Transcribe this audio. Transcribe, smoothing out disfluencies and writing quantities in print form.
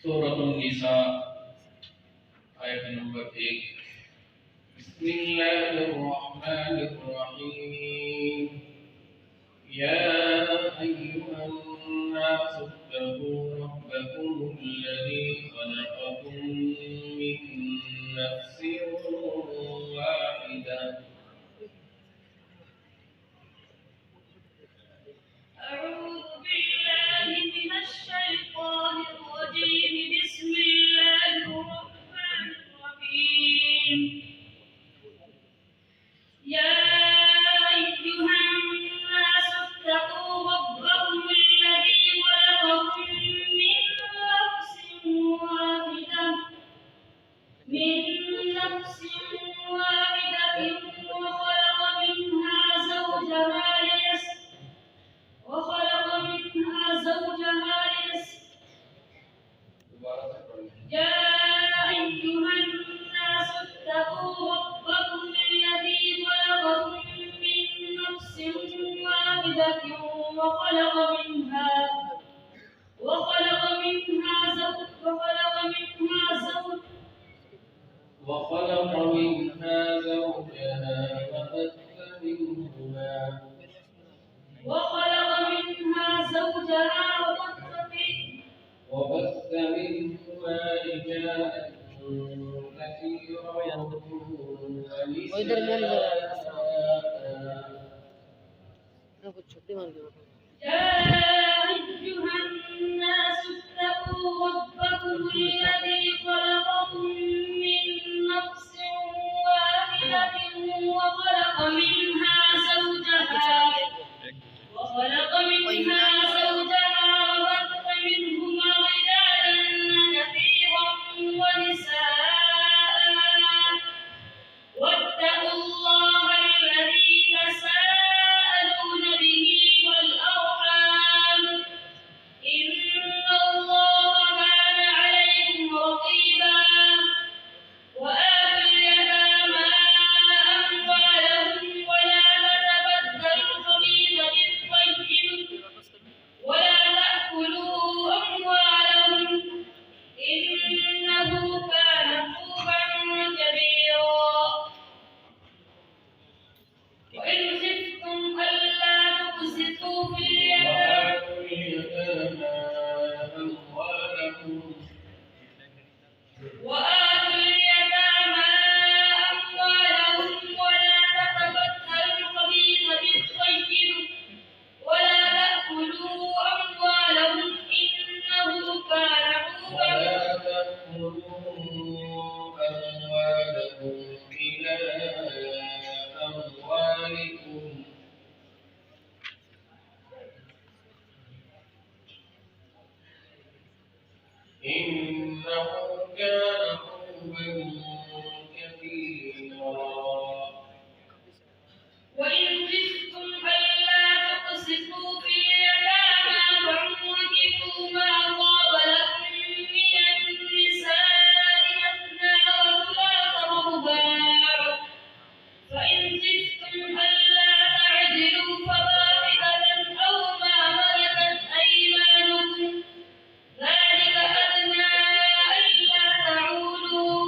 Suratul Nisa ayat nomor 1. Bismillahirrahmanirrahim. Ya ayyuhan nasu ittaqu rabbakum alladzi khalaqakum min nafsin wahidah. أعوذ بالله من الشيطان الرجيم بسم الله الرحمن الرحيم يا أيها الناس اتقوا ربكم الذي خلقكم من نفس واحدة وخلق منها زوجها يا أيها الناس اتقوا ربكم الذي خلقكم من نفس واحدة وخلق منها زوجها وبث منهما رجالا كثيرا ونساء. يا أيها الناس اتقوا ربكم الذي خلقكم من نفس واحدة وخلق منها زوجها وبث منهما رجالا كثيرا ونساء واتقوا الله الذي تساءلون به والأرحام إن الله كان عليكم رقيبا وآتوا اليتامى أموالهم ولا تتبدلوا الخبيث بالطيب ولا تأكلوا أموالهم إنه كان حوبا كبيرا وإن خفتم ألا تقسطوا في وآتوا اليتامى أموالهم ولا تتبدلوا الخبيث بالطيب ولا تأكلوا أموالهم إنه كان حوبا إلى أموالكم إنه كان حوبا كبيرا. وإن خفتم ألا تقسطوا في اليتامى فانكحوا ما طاب لكم من النساء مثنى وثلاث ورباع فإن خفتم ألا تعدلوا فواحدة أو ما ملكت أيمانكم ذلك أدنى ألا تعولوا